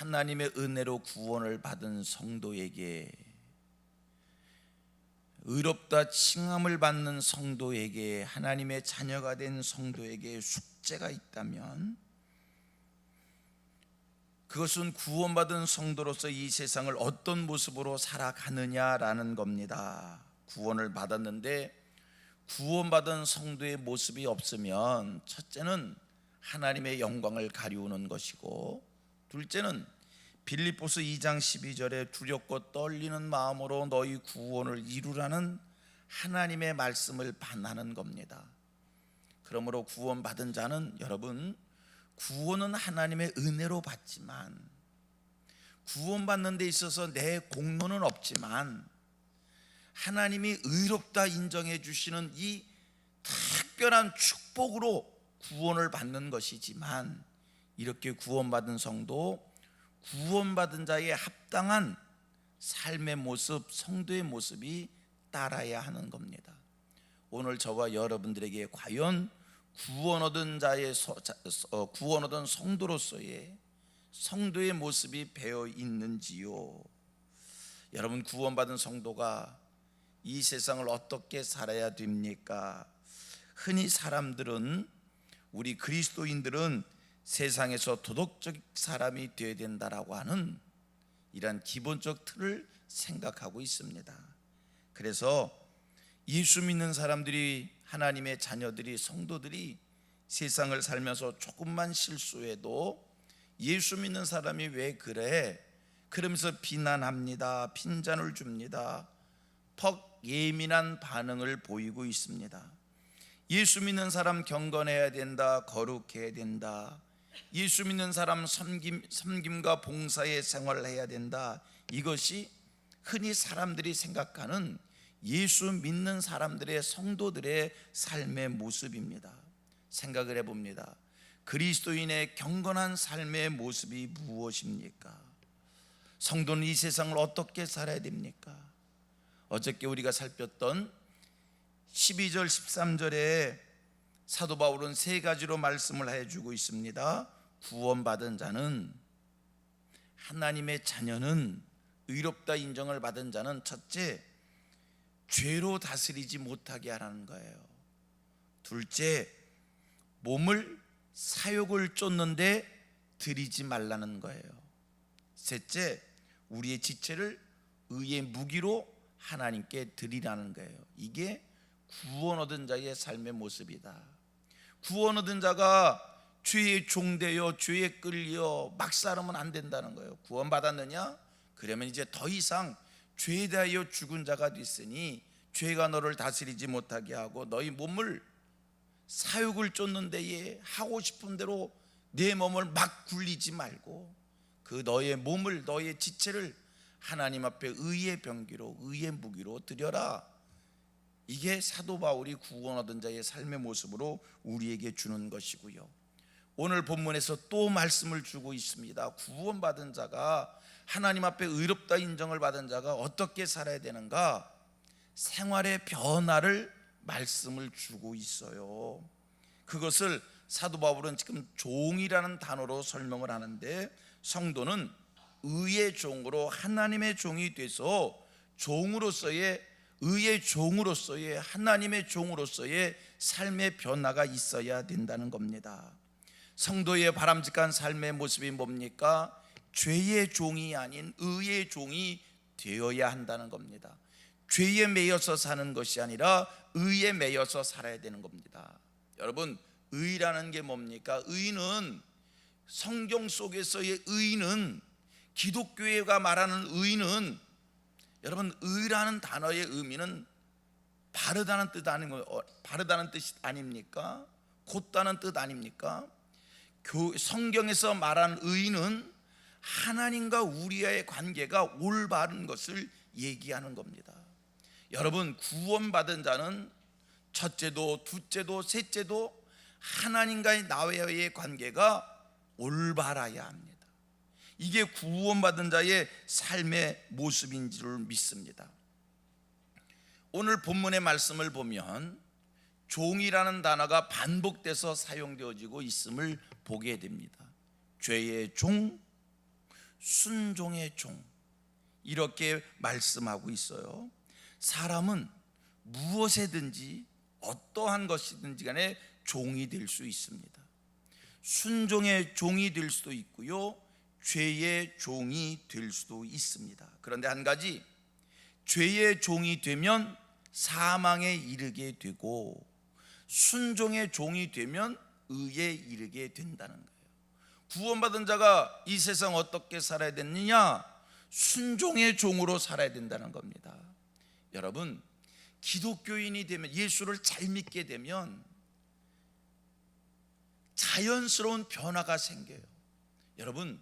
하나님의 은혜로 구원을 받은 성도에게, 의롭다 칭함을 받는 성도에게, 하나님의 자녀가 된 성도에게 숙제가 있다면 그것은 구원받은 성도로서 이 세상을 어떤 모습으로 살아가느냐라는 겁니다. 구원을 받았는데 구원받은 성도의 모습이 없으면 첫째는 하나님의 영광을 가리우는 것이고, 둘째는 빌립보서 2장 12절에 두렵고 떨리는 마음으로 너희 구원을 이루라는 하나님의 말씀을 반하는 겁니다. 그러므로 구원받은 자는, 여러분, 구원은 하나님의 은혜로 받지만, 구원받는 데 있어서 내 공로는 없지만 하나님이 의롭다 인정해 주시는 이 특별한 축복으로 구원을 받는 것이지만, 이렇게 구원받은 성도, 구원받은 자의 합당한 삶의 모습, 성도의 모습이 따라야 하는 겁니다. 오늘 저와 여러분들에게 과연 구원 얻은 성도로서의 성도의 모습이 배어 있는지요? 여러분, 구원받은 성도가 이 세상을 어떻게 살아야 됩니까? 흔히 사람들은, 우리 그리스도인들은 세상에서 도덕적 사람이 되어야 된다라고 하는 이런 기본적 틀을 생각하고 있습니다. 그래서 예수 믿는 사람들이, 하나님의 자녀들이, 성도들이 세상을 살면서 조금만 실수해도 예수 믿는 사람이 왜 그래? 그러면서 비난합니다. 핀잔을 줍니다. 퍽 예민한 반응을 보이고 있습니다. 예수 믿는 사람 경건해야 된다, 거룩해야 된다, 예수 믿는 사람 섬김과 봉사의 생활을 해야 된다, 이것이 흔히 사람들이 생각하는 예수 믿는 사람들의, 성도들의 삶의 모습입니다. 생각을 해봅니다. 그리스도인의 경건한 삶의 모습이 무엇입니까? 성도는 이 세상을 어떻게 살아야 됩니까? 어저께 우리가 살폈던 12절 13절에 사도 바울은 세 가지로 말씀을 해주고 있습니다. 구원받은 자는, 하나님의 자녀는, 의롭다 인정을 받은 자는 첫째, 죄로 다스리지 못하게 하라는 거예요. 둘째, 몸을 사욕을 쫓는데 들이지 말라는 거예요. 셋째, 우리의 지체를 의의 무기로 하나님께 드리라는 거예요. 이게 구원 얻은 자의 삶의 모습이다. 구원 얻은 자가 죄에 종되어 죄에 끌려 막 살면 안 된다는 거예요. 구원 받았느냐? 그러면 이제 더 이상 죄에 대하여 죽은 자가 됐으니 죄가 너를 다스리지 못하게 하고, 너희 몸을 사욕을 쫓는 데에 하고 싶은 대로 내 몸을 막 굴리지 말고, 그 너의 몸을, 너의 지체를 하나님 앞에 의의 병기로, 의의 무기로 드려라. 이게 사도 바울이 구원 얻은 자의 삶의 모습으로 우리에게 주는 것이고요. 오늘 본문에서 또 말씀을 주고 있습니다. 구원받은 자가, 하나님 앞에 의롭다 인정을 받은 자가 어떻게 살아야 되는가? 생활의 변화를 말씀을 주고 있어요. 그것을 사도 바울은 지금 종이라는 단어로 설명을 하는데, 성도는 의의 종으로, 하나님의 종이 돼서 종으로서의, 의의 종으로서의, 하나님의 종으로서의 삶의 변화가 있어야 된다는 겁니다. 성도의 바람직한 삶의 모습이 뭡니까? 죄의 종이 아닌 의의 종이 되어야 한다는 겁니다. 죄에 매여서 사는 것이 아니라 의에 매여서 살아야 되는 겁니다. 여러분, 의라는 게 뭡니까? 의는, 성경 속에서의 의는, 기독교가 말하는 의는, 여러분, 의라는 단어의 의미는 바르다는 뜻 바르다는 뜻 아닙니까? 곧다는 뜻 아닙니까? 성경에서 말하는 의는 하나님과 우리의 관계가 올바른 것을 얘기하는 겁니다. 여러분, 구원받은 자는 첫째도 둘째도 셋째도 하나님과의 나와의 관계가 올바라야 합니다. 이게 구원받은 자의 삶의 모습인 줄 믿습니다. 오늘 본문의 말씀을 보면 종이라는 단어가 반복돼서 사용되어지고 있음을 보게 됩니다. 죄의 종, 순종의 종, 이렇게 말씀하고 있어요. 사람은 무엇에든지 어떠한 것이든지 간에 종이 될 수 있습니다. 순종의 종이 될 수도 있고요, 죄의 종이 될 수도 있습니다. 그런데 한 가지, 죄의 종이 되면 사망에 이르게 되고 순종의 종이 되면 의에 이르게 된다는 거예요. 구원받은 자가 이 세상 어떻게 살아야 되느냐? 순종의 종으로 살아야 된다는 겁니다. 여러분, 기독교인이 되면, 예수를 잘 믿게 되면 자연스러운 변화가 생겨요. 여러분,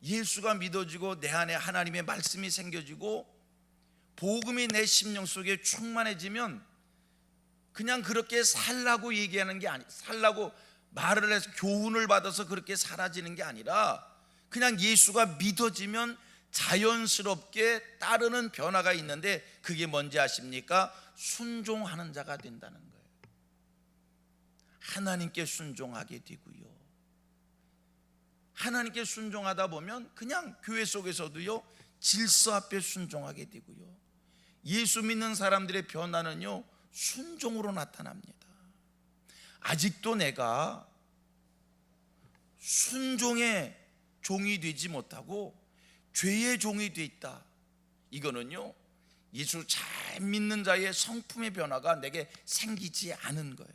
예수가 믿어지고 내 안에 하나님의 말씀이 생겨지고 복음이 내 심령 속에 충만해지면 그냥 그렇게 살라고 얘기하는 게 살라고 말을 해서 교훈을 받아서 그렇게 사라지는 게 아니라 그냥 예수가 믿어지면 자연스럽게 따르는 변화가 있는데, 그게 뭔지 아십니까? 순종하는 자가 된다는 거예요. 하나님께 순종하게 되고요, 하나님께 순종하다 보면 그냥 교회 속에서도요 질서 앞에 순종하게 되고요, 예수 믿는 사람들의 변화는요 순종으로 나타납니다. 아직도 내가 순종의 종이 되지 못하고 죄의 종이 돼 있다, 이거는요 예수 잘 믿는 자의 성품의 변화가 내게 생기지 않은 거예요.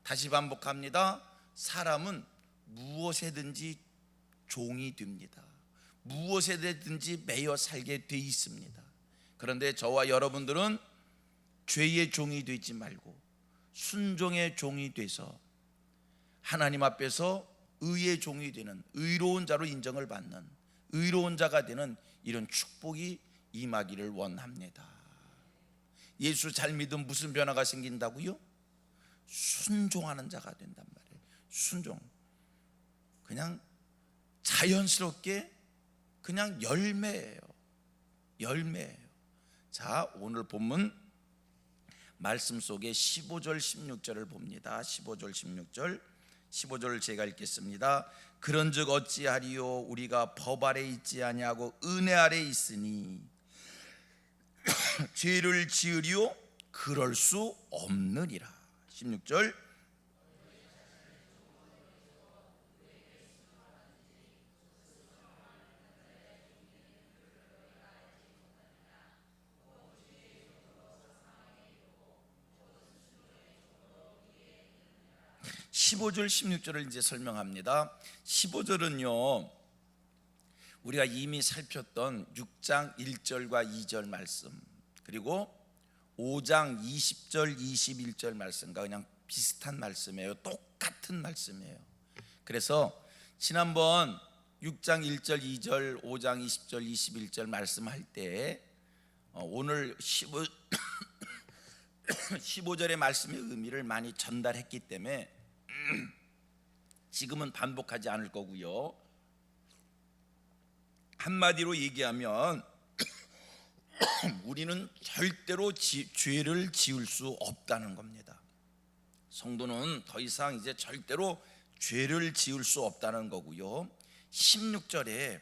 다시 반복합니다. 사람은 무엇에든지 종이 됩니다. 무엇에든지 매여 살게 돼 있습니다. 그런데 저와 여러분들은 죄의 종이 되지 말고 순종의 종이 돼서 하나님 앞에서 의의 종이 되는, 의로운 자로 인정을 받는 의로운 자가 되는 이런 축복이 임하기를 원합니다. 예수 잘 믿으면 무슨 변화가 생긴다고요? 순종하는 자가 된단 말이에요. 순종, 그냥 자연스럽게 그냥 열매예요. 열매예요. 자, 오늘 본문 말씀 속에 15절 16절을 봅니다. 15절 16절, 15절을 제가 읽겠습니다. 그런즉 어찌하리요? 우리가 법 아래 있지 아니하고 은혜 아래 있으니 죄를 지으리요? 그럴 수 없느니라. 16절, (15절) (16절을) 이제 설명합니다. 15절은요 우리가 이미 살폈던 6장 1절과 2절 말씀, 그리고 5장 20절 21절 말씀과 그냥 비슷한 말씀이에요. 똑같은 말씀이에요. 그래서 지난번 6장 1절 2절 5장 20절 21절 말씀할 때 오늘 15절의 말씀의 의미를 많이 전달했기 때문에 지금은 반복하지 않을 거고요. 한마디로 얘기하면 우리는 절대로 죄를 지을 수 없다는 겁니다. 성도는 더 이상 이제 절대로 죄를 지을 수 없다는 거고요. 16절에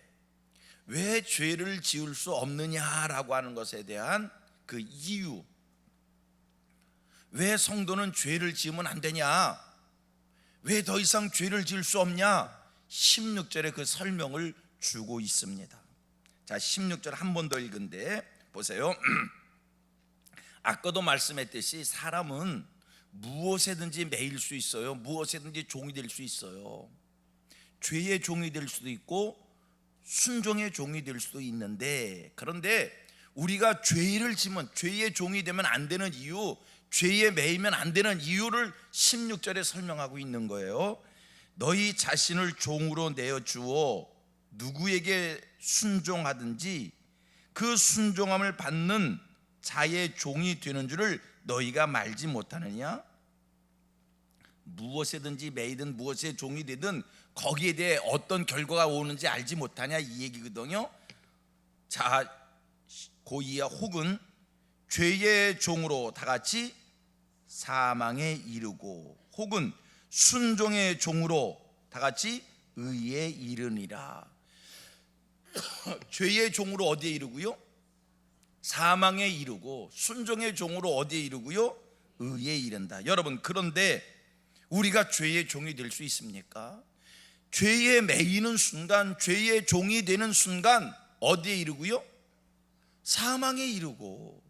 왜 죄를 지을 수 없느냐라고 하는 것에 대한 그 이유, 왜 성도는 죄를 지으면 안 되냐, 왜 더 이상 죄를 지을 수 없냐, 16절에 그 설명을 주고 있습니다. 자, 16절 한 번 더 읽은데 보세요. 아까도 말씀했듯이 사람은 무엇에든지 매일 수 있어요. 무엇에든지 종이 될 수 있어요. 죄의 종이 될 수도 있고 순종의 종이 될 수도 있는데, 그런데 우리가 죄를 지면, 죄의 종이 되면 안 되는 이유, 죄에 매이면 안 되는 이유를 16절에 설명하고 있는 거예요. 너희 자신을 종으로 내어주어 누구에게 순종하든지 그 순종함을 받는 자의 종이 되는 줄을 너희가 말지 못하느냐? 무엇에든지 매이든 무엇의 종이 되든 거기에 대해 어떤 결과가 오는지 알지 못하냐, 이 얘기거든요. 자, 고이야 혹은 죄의 종으로 다 같이 사망에 이르고, 혹은 순종의 종으로 다 같이 의에 이르니라. 죄의 종으로 어디에 이르고요? 사망에 이르고, 순종의 종으로 어디에 이르고요? 의에 이른다. 여러분, 그런데 우리가 죄의 종이 될 수 있습니까? 죄에 매이는 순간, 죄의 종이 되는 순간 어디에 이르고요? 사망에 이르고,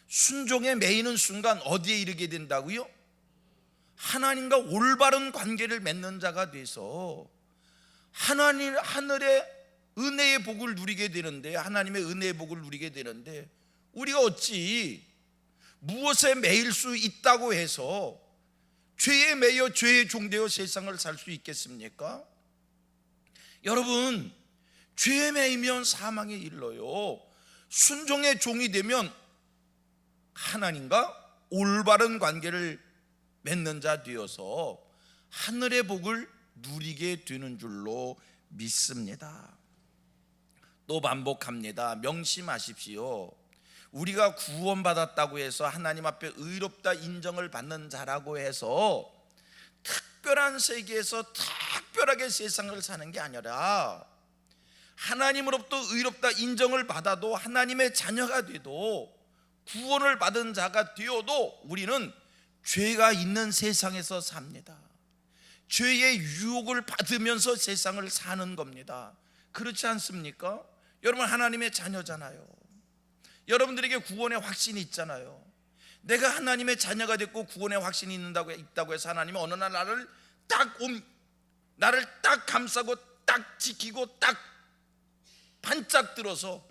순종에 매이는 순간 어디에 이르게 된다고요? 하나님과 올바른 관계를 맺는 자가 돼서 하늘의 은혜의 복을 누리게 되는데, 하나님의 은혜의 복을 누리게 되는데, 우리가 어찌 무엇에 매일 수 있다고 해서 죄에 매여 죄의 종되어 세상을 살 수 있겠습니까? 여러분, 죄에 매이면 사망에 이르러요. 순종의 종이 되면 하나님과 올바른 관계를 맺는 자 되어서 하늘의 복을 누리게 되는 줄로 믿습니다. 또 반복합니다. 명심하십시오. 우리가 구원받았다고 해서 하나님 앞에 의롭다 인정을 받는 자라고 해서 특별한 세계에서 특별하게 세상을 사는 게 아니라, 하나님으로부터 의롭다 인정을 받아도, 하나님의 자녀가 돼도, 구원을 받은 자가 되어도 우리는 죄가 있는 세상에서 삽니다. 죄의 유혹을 받으면서 세상을 사는 겁니다. 그렇지 않습니까? 여러분, 하나님의 자녀잖아요. 여러분들에게 구원의 확신이 있잖아요. 내가 하나님의 자녀가 됐고 구원의 확신이 있다고 해서 하나님은 어느 날 나를 딱 감싸고 딱 지키고 딱 반짝 들어서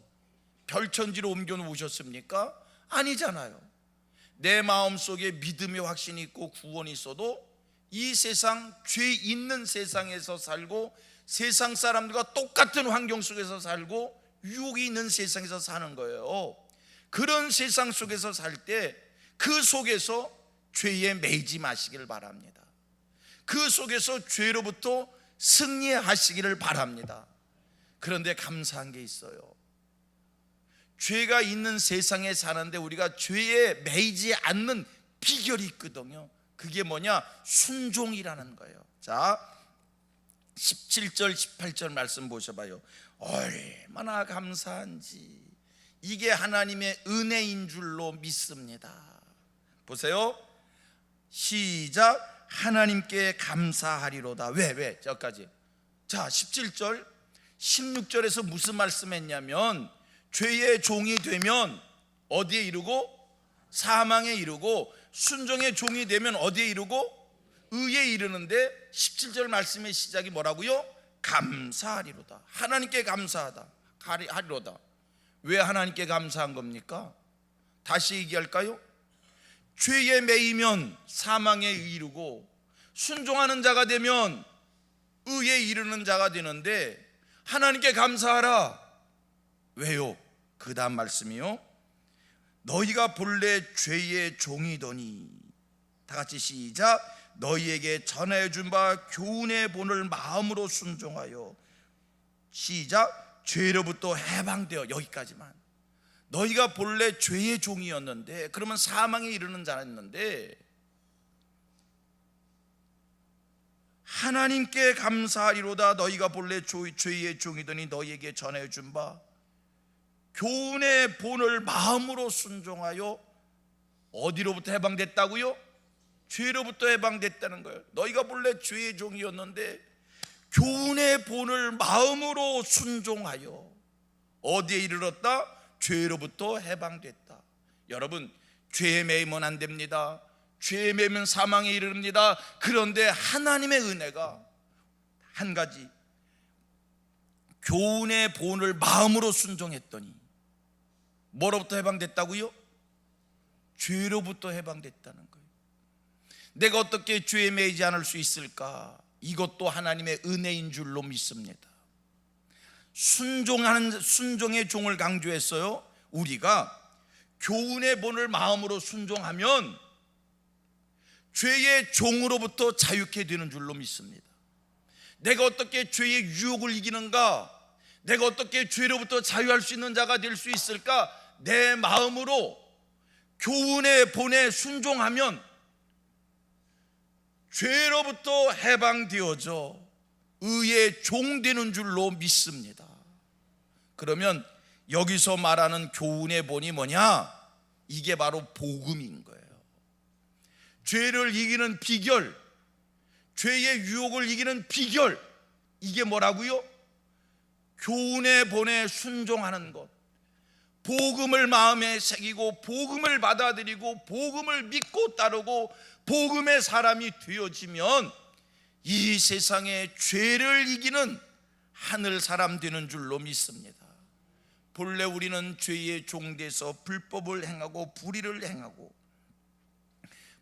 별천지로 옮겨 놓으셨습니까? 아니잖아요. 내 마음속에 믿음의 확신이 있고 구원이 있어도 이 세상, 죄 있는 세상에서 살고, 세상 사람들과 똑같은 환경 속에서 살고, 유혹이 있는 세상에서 사는 거예요. 그런 세상 속에서 살 때 그 속에서 죄에 매이지 마시기를 바랍니다. 그 속에서 죄로부터 승리하시기를 바랍니다. 그런데 감사한 게 있어요. 죄가 있는 세상에 사는데 우리가 죄에 매이지 않는 비결이 있거든요. 그게 뭐냐? 순종이라는 거예요. 자, 17절 18절 말씀 보셔봐요. 얼마나 감사한지. 이게 하나님의 은혜인 줄로 믿습니다. 보세요. 시작. 하나님께 감사하리로다. 왜? 저까지. 자, 17절 16절에서 무슨 말씀했냐면, 죄의 종이 되면 어디에 이르고? 사망에 이르고, 순종의 종이 되면 어디에 이르고? 의에 이르는데 17절 말씀의 시작이 뭐라고요? 감사하리로다. 하나님께 감사하다 하리로다. 왜 하나님께 감사한 겁니까? 다시 얘기할까요? 죄에 매이면 사망에 이르고, 순종하는 자가 되면 의에 이르는 자가 되는데, 하나님께 감사하라. 왜요? 그 다음 말씀이요. 너희가 본래 죄의 종이더니, 다 같이 시작. 너희에게 전해준 바 교훈의 본을 마음으로 순종하여, 시작. 죄로부터 해방되어. 여기까지만. 너희가 본래 죄의 종이었는데, 그러면 사망에 이르는 자였는데, 하나님께 감사하리로다. 너희가 본래 죄의 종이더니 너희에게 전해준 바 교훈의 본을 마음으로 순종하여 어디로부터 해방됐다고요? 죄로부터 해방됐다는 거예요. 너희가 본래 죄의 종이었는데 교훈의 본을 마음으로 순종하여 어디에 이르렀다? 죄로부터 해방됐다. 여러분, 죄에 매이면 안 됩니다. 죄에 매이면 사망에 이르릅니다. 그런데 하나님의 은혜가 한 가지, 교훈의 본을 마음으로 순종했더니 뭐로부터 해방됐다고요? 죄로부터 해방됐다는 거예요. 내가 어떻게 죄에 매이지 않을 수 있을까? 이것도 하나님의 은혜인 줄로 믿습니다. 순종의 종을 강조했어요. 우리가 교훈의 본을 마음으로 순종하면 죄의 종으로부터 자유케 되는 줄로 믿습니다. 내가 어떻게 죄의 유혹을 이기는가? 내가 어떻게 죄로부터 자유할 수 있는 자가 될 수 있을까? 내 마음으로 교훈의 본에 순종하면 죄로부터 해방되어져 의의 종 되는 줄로 믿습니다. 그러면 여기서 말하는 교훈의 본이 뭐냐? 이게 바로 복음인 거예요. 죄를 이기는 비결, 죄의 유혹을 이기는 비결, 이게 뭐라고요? 교훈의 본에 순종하는 것, 복음을 마음에 새기고 복음을 받아들이고 복음을 믿고 따르고 복음의 사람이 되어지면 이 세상의 죄를 이기는 하늘 사람 되는 줄로 믿습니다. 본래 우리는 죄의 종돼서 불법을 행하고 불의를 행하고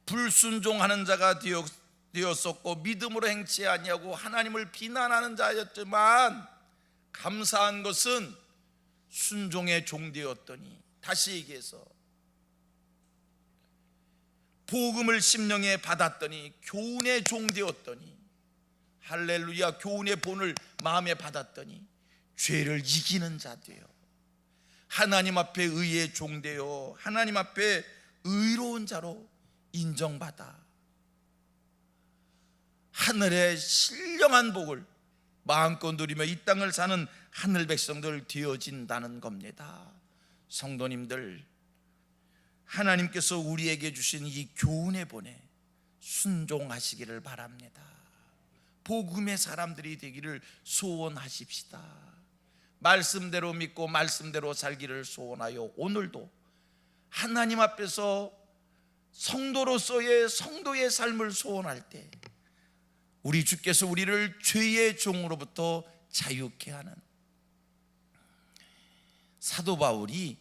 불순종하는 자가 되었었고 믿음으로 행치 아니하고 하나님을 비난하는 자였지만 감사한 것은 순종의 종되었더니, 다시 얘기해서 복음을 심령에 받았더니 교훈의 종되었더니, 할렐루야, 교훈의 본을 마음에 받았더니 죄를 이기는 자 되어 하나님 앞에 의의 종되어 하나님 앞에 의로운 자로 인정받아 하늘의 신령한 복을 마음껏 누리며 이 땅을 사는 하늘 백성들 되어진다는 겁니다. 성도님들, 하나님께서 우리에게 주신 이 교훈의 본에 순종하시기를 바랍니다. 복음의 사람들이 되기를 소원하십시다. 말씀대로 믿고 말씀대로 살기를 소원하여 오늘도 하나님 앞에서 성도로서의 성도의 삶을 소원할 때 우리 주께서 우리를 죄의 종으로부터 자유케 하는, 사도 바울이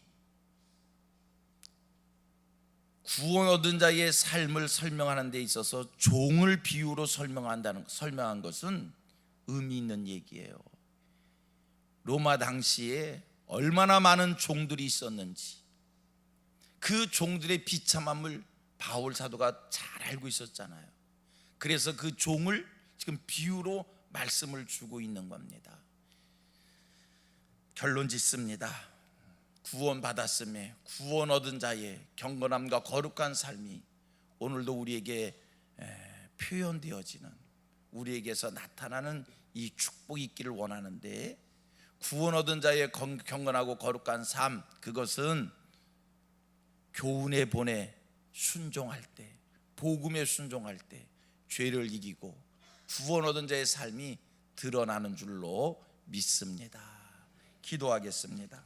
구원 얻은 자의 삶을 설명하는 데 있어서 종을 비유로 설명한 것은 의미 있는 얘기예요. 로마 당시에 얼마나 많은 종들이 있었는지 그 종들의 비참함을 바울 사도가 잘 알고 있었잖아요. 그래서 그 종을 지금 비유로 말씀을 주고 있는 겁니다. 결론 짓습니다. 구원 받았음에 구원 얻은 자의 경건함과 거룩한 삶이 오늘도 우리에게 표현되어지는, 우리에게서 나타나는 이 축복이 있기를 원하는데, 구원 얻은 자의 경건하고 거룩한 삶, 그것은 교훈의 본에 순종할 때, 복음에 순종할 때 죄를 이기고 구원 얻은 자의 삶이 드러나는 줄로 믿습니다. 기도하겠습니다.